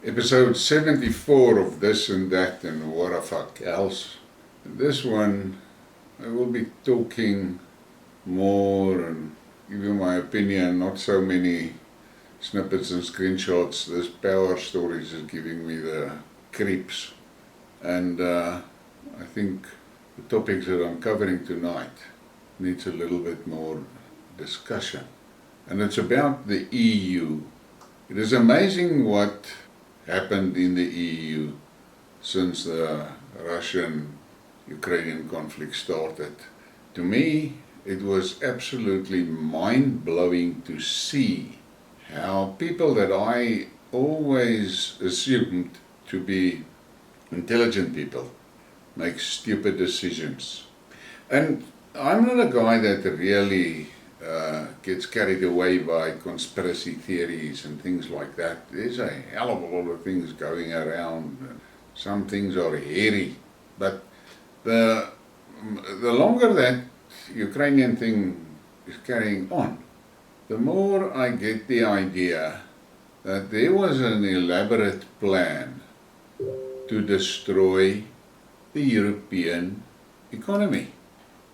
Episode 74 of This and That and What the Fuck Else. This one, I will be talking more and give you my opinion, not so many snippets and screenshots. This power stories is giving me the creeps. And I think the topics that I'm covering tonight needs a little bit more discussion. And it's about the EU. It is amazing what happened in the EU since the Russian-Ukrainian conflict started. To me, it was absolutely mind-blowing to see how people that I always assumed to be intelligent people make stupid decisions. And I'm not a guy that really gets carried away by conspiracy theories and things like that. There's a hell of a lot of things going around. Some things are hairy, but the longer that Ukrainian thing is carrying on, the more I get the idea that there was an elaborate plan to destroy the European economy.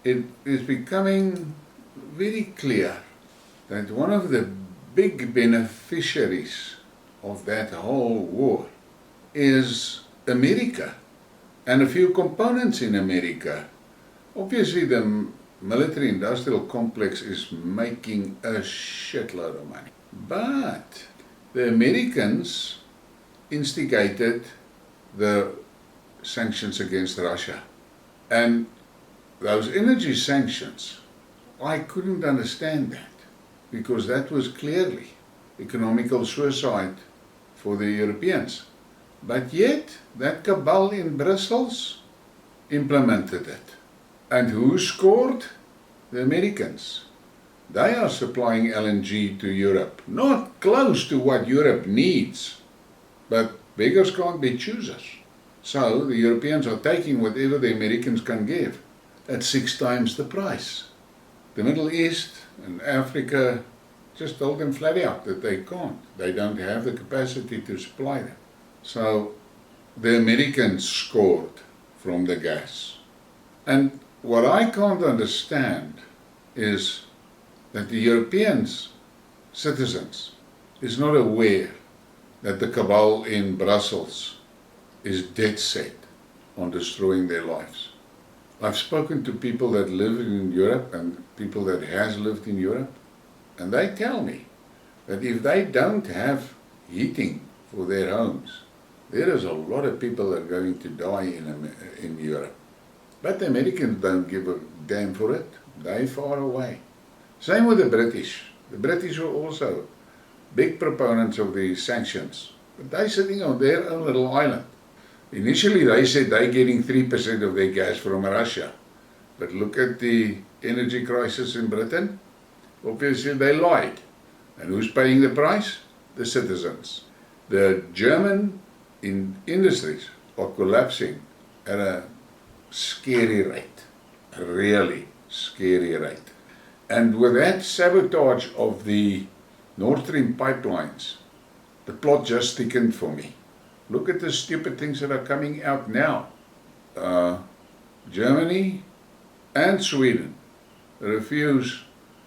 It is becoming very clear that one of the big beneficiaries of that whole war is America and a few components in America. Obviously the military industrial complex is making a shitload of money, but the Americans instigated the sanctions against Russia, and those energy sanctions, I couldn't understand that, because that was clearly economical suicide for the Europeans. But yet, that cabal in Brussels implemented it. And who scored? The Americans. They are supplying LNG to Europe. Not close to what Europe needs, but beggars can't be choosers. So the Europeans are taking whatever the Americans can give at 6 times the price. The Middle East and Africa just told them flat out that they can't. They don't have the capacity to supply them. So the Americans scored from the gas. And what I can't understand is that the Europeans, citizens, is not aware that the cabal in Brussels is dead set on destroying their lives. I've spoken to people that live in Europe and people that has lived in Europe, and they tell me that if they don't have heating for their homes, there is a lot of people that are going to die in Europe. But the Americans don't give a damn for it. They're far away. Same with the British. The British are also big proponents of the sanctions, but they're sitting on their own little island. Initially they said they're getting 3% of their gas from Russia. But look at the energy crisis in Britain. Obviously they lied. And who's paying the price? The citizens. The German industries are collapsing at a scary rate. A really scary rate. And with that sabotage of the Nord Stream pipelines, the plot just thickened for me. Look at the stupid things that are coming out now. Germany and Sweden refuse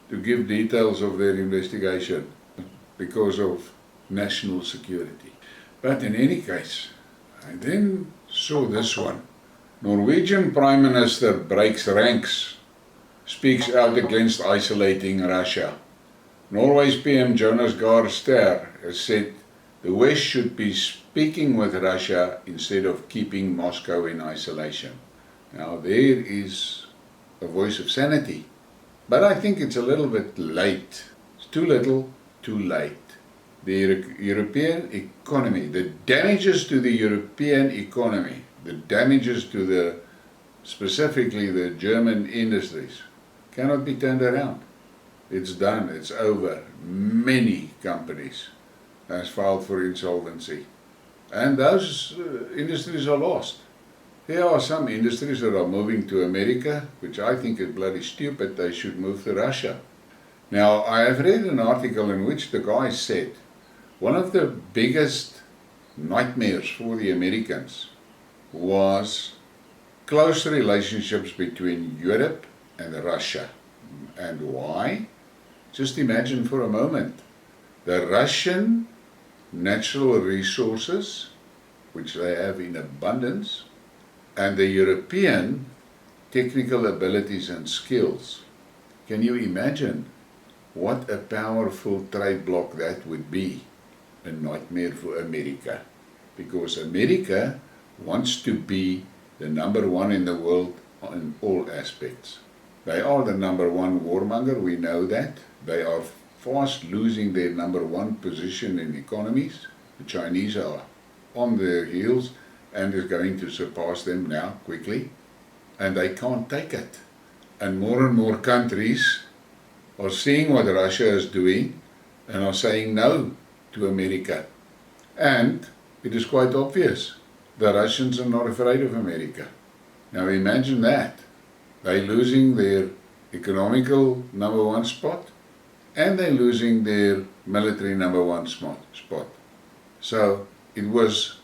to give details of their investigation because of national security. But in any case, I then saw this one. Norwegian Prime Minister breaks ranks, speaks out against isolating Russia. Norway's PM Jonas Gahr Støre has said the West should be speaking with Russia instead of keeping Moscow in isolation. Now there is a voice of sanity, but I think it's a little bit late. It's too little, too late. The European economy, the damages to the European economy, the damages to specifically the German industries, cannot be turned around. It's done, it's over. Many companies has filed for insolvency. And those industries are lost. There are some industries that are moving to America, which I think is bloody stupid. They should move to Russia. Now, I have read an article in which the guy said one of the biggest nightmares for the Americans was close relationships between Europe and Russia. And why? Just imagine for a moment. The Russian natural resources, which they have in abundance, and the European technical abilities and skills. Can you imagine what a powerful trade bloc that would be? A nightmare for America. Because America wants to be the number one in the world in all aspects. They are the number one warmonger, we know that. They are fast losing their number one position in economies. The Chinese are on their heels and is going to surpass them now quickly. And they can't take it. And more countries are seeing what Russia is doing and are saying no to America. And it is quite obvious. The Russians are not afraid of America. Now imagine that. They're losing their economical number one spot and they're losing their military number one spot. So it was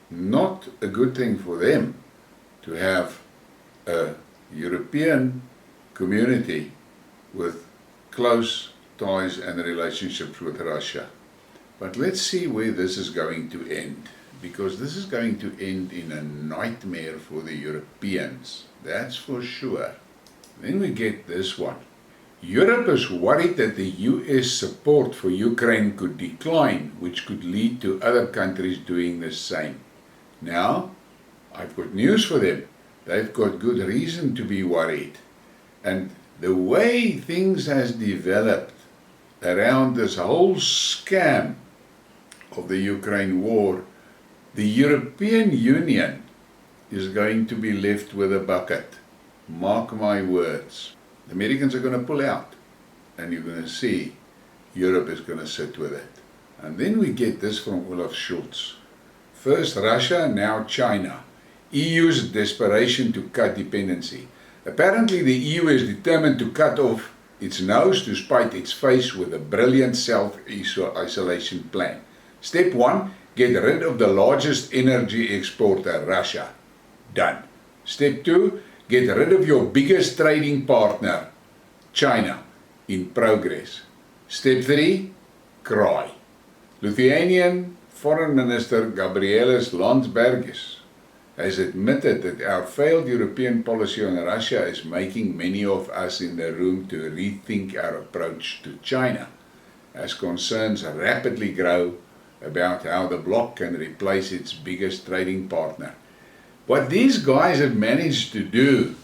not a good thing for them to have a European community with close ties and relationships with Russia. But let's see where this is going to end, because this is going to end in a nightmare for the Europeans, that's for sure. Then we get this one. Europe is worried that the US support for Ukraine could decline, which could lead to other countries doing the same. Now, I've got news for them. They've got good reason to be worried. And the way things has developed around this whole scam of the Ukraine war, the European Union is going to be left with a bucket. Mark my words. The Americans are going to pull out, and you're going to see Europe is going to sit with it. And then we get this from Olaf Scholz. First Russia, now China. EU's desperation to cut dependency. Apparently the EU is determined to cut off its nose to spite its face with a brilliant self-isolation plan. Step 1, get rid of the largest energy exporter, Russia. Done. Step 2, get rid of your biggest trading partner, China. In progress. Step 3, cry. Lithuanian Foreign Minister Gabrielius Landsbergis has admitted that our failed European policy on Russia is making many of us in the room to rethink our approach to China, as concerns rapidly grow about how the bloc can replace its biggest trading partner. What these guys have managed to do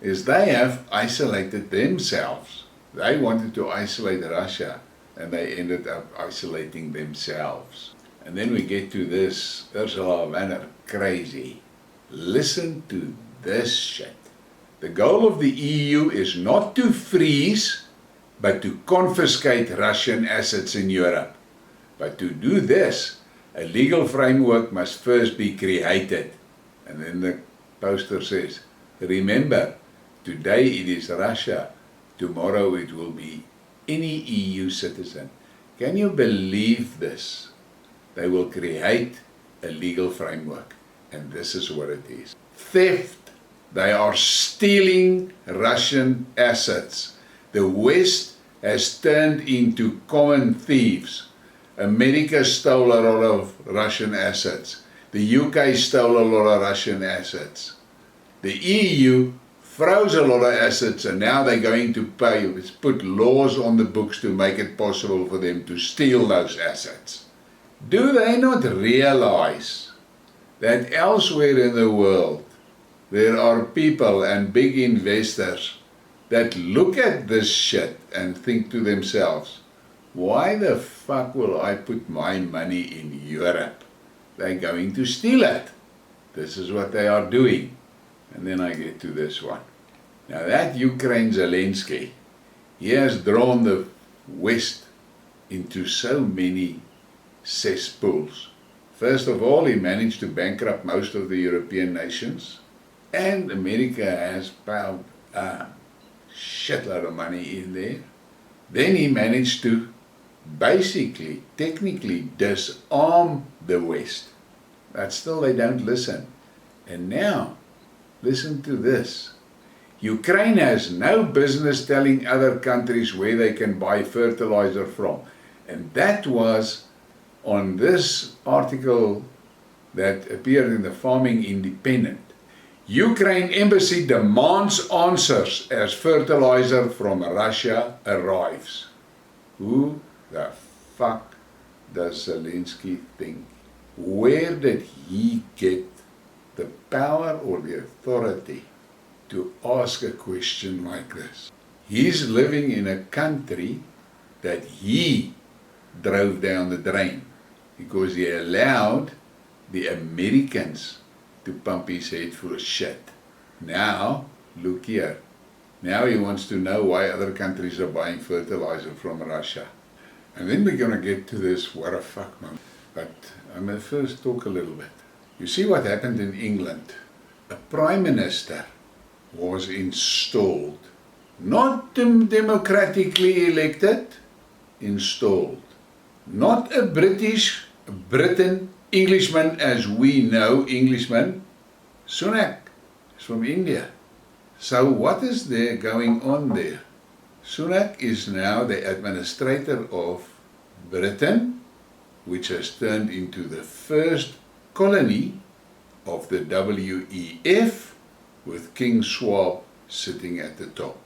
is they have isolated themselves. They wanted to isolate Russia, and they ended up isolating themselves. And then we get to this, Ursula von der crazy. Listen to this shit. The goal of the EU is not to freeze, but to confiscate Russian assets in Europe. But to do this, a legal framework must first be created. And then the poster says, remember, today it is Russia, tomorrow it will be any EU citizen. Can you believe this? They will create a legal framework, and this is what it is. Theft. They are stealing Russian assets. The West has turned into common thieves. America stole a lot of Russian assets. The UK stole a lot of Russian assets. The EU froze a lot of assets, and now they're going to put laws on the books to make it possible for them to steal those assets. Do they not realize that elsewhere in the world there are people and big investors that look at this shit and think to themselves, why the fuck will I put my money in Europe? They're going to steal it. This is what they are doing. And then I get to this one. Now that Ukraine Zelensky, he has drawn the West into so many cesspools. First of all, he managed to bankrupt most of the European nations, and America has piled a shitload of money in there. Then he managed to basically, technically disarm the West. But still they don't listen. And now, listen to this. Ukraine has no business telling other countries where they can buy fertilizer from. And that was on this article that appeared in the Farming Independent. Ukraine embassy demands answers as fertilizer from Russia arrives. Who the fuck does Zelensky think? Where did he get the power or the authority to ask a question like this? He's living in a country that he drove down the drain because he allowed the Americans to pump his head full of shit. Now, look here. Now he wants to know why other countries are buying fertilizer from Russia. And then we're going to get to this what a fuck moment. But I'm going to first talk a little bit. You see what happened in England? A prime minister was installed, not democratically elected, installed. Not a Britain, Englishman as we know Englishman. Sunak is from India. So what is there going on there? Sunak is now the administrator of Britain, which has turned into the first colony of the WEF, with King Schwab sitting at the top.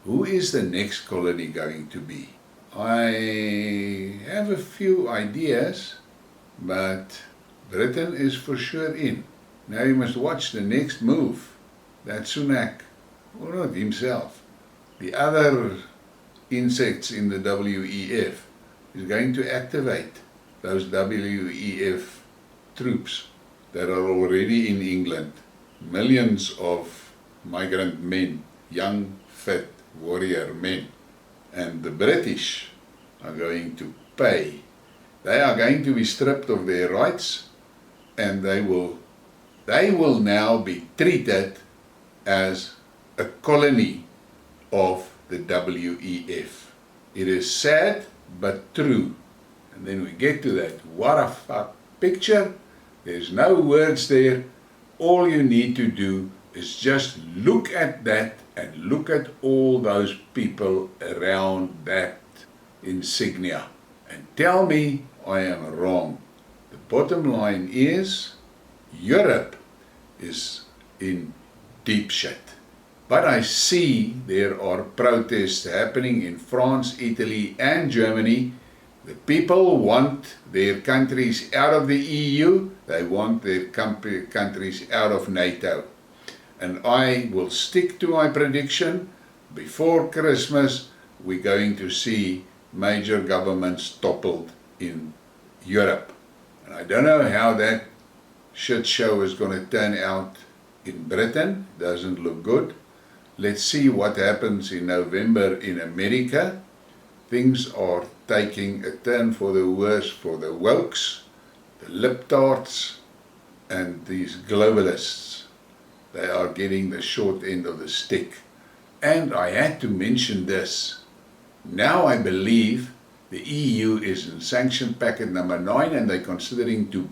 Who is the next colony going to be? I have a few ideas, but Britain is for sure in. Now you must watch the next move. That Sunak, or not himself, the other insects in the WEF is going to activate those WEF troops that are already in England. Millions of migrant men, young, fit, warrior men. And the British are going to pay. They are going to be stripped of their rights, and they will now be treated as a colony of the WEF. It is sad but true. And then we get to that what a fuck picture. There's no words there. All you need to do is just look at that and look at all those people around that insignia and tell me I am wrong. The bottom line is Europe is in deep shit. But I see there are protests happening in France, Italy and Germany. The people want their countries out of the EU. They want their countries out of NATO. And I will stick to my prediction. Before Christmas, we're going to see major governments toppled in Europe. And I don't know how that shit show is going to turn out in Britain. Doesn't look good. Let's see what happens in November in America. Things are taking a turn for the worse for the wokes, the liptards, and these globalists. They are getting the short end of the stick. And I had to mention this. Now I believe the EU is in sanction packet number 9 and they're considering to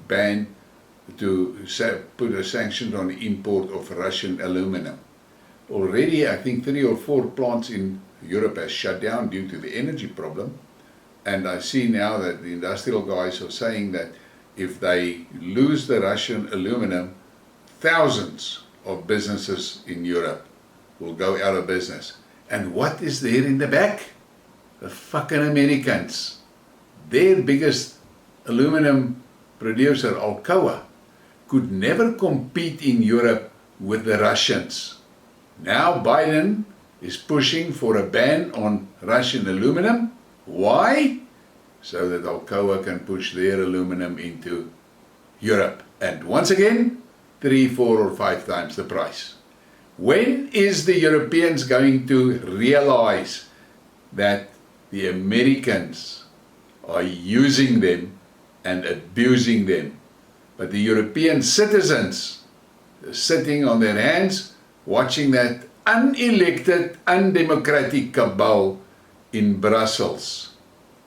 put a sanction on the import of Russian aluminum. Already I think 3 or 4 plants in Europe has shut down due to the energy problem. And I see now that the industrial guys are saying that if they lose the Russian aluminum, thousands of businesses in Europe will go out of business. And what is there in the back? The fucking Americans. Their biggest aluminum producer, Alcoa, could never compete in Europe with the Russians. Now Biden is pushing for a ban on Russian aluminum. Why? So that Alcoa can push their aluminum into Europe. And once again, 3, 4 or 5 times the price. When is the Europeans going to realize that the Americans are using them and abusing them? But the European citizens are sitting on their hands watching that unelected, undemocratic cabal in Brussels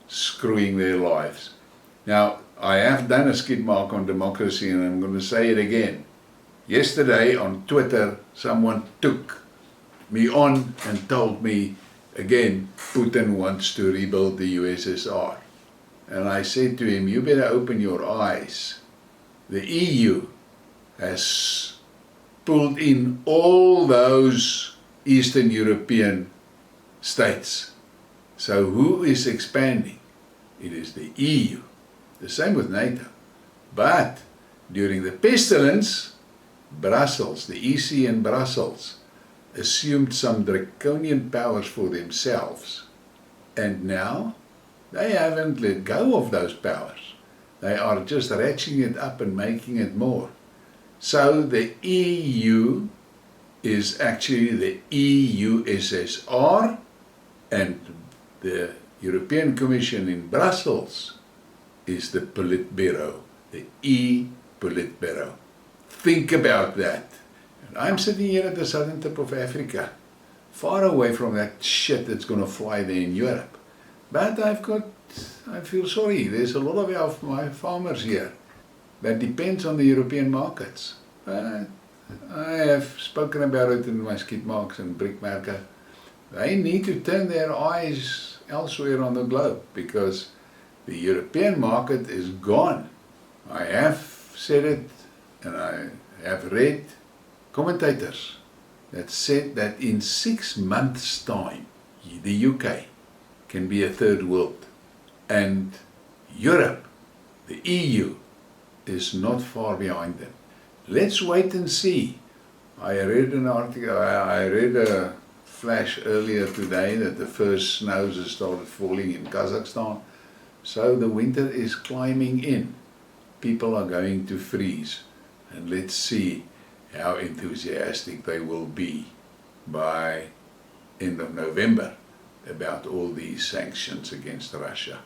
screwing their lives. Now, I have done a skid mark on democracy, and I'm going to say it again. Yesterday on Twitter, someone took me on and told me, again, Putin wants to rebuild the USSR. And I said to him, you better open your eyes. The EU has pulled in all those Eastern European states. So who is expanding? It is the EU. The same with NATO. But during the pestilence, Brussels, the EC in Brussels, assumed some draconian powers for themselves. And now, they haven't let go of those powers. They are just ratcheting it up and making it more. So the EU is actually the EUSSR, and the European Commission in Brussels is the Politburo, the E-Politburo. Think about that. And I'm sitting here at the southern tip of Africa, far away from that shit that's going to fly there in Europe. But I feel sorry, there's a lot of my farmers here that depends on the European markets. But I have spoken about it in my Skidmarks and Briekmerke. They need to turn their eyes elsewhere on the globe, because the European market is gone. I have said it, and I have read commentators that said that in 6 months' time, the UK can be a third world. And Europe, the EU, is not far behind them. Let's wait and see. I read an article, I read a flash earlier today that the first snows have started falling in Kazakhstan. So the winter is climbing in. People are going to freeze. And let's see how enthusiastic they will be by end of November about all these sanctions against Russia.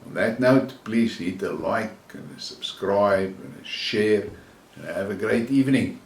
On that note, please hit a like and a subscribe and a share, and have a great evening.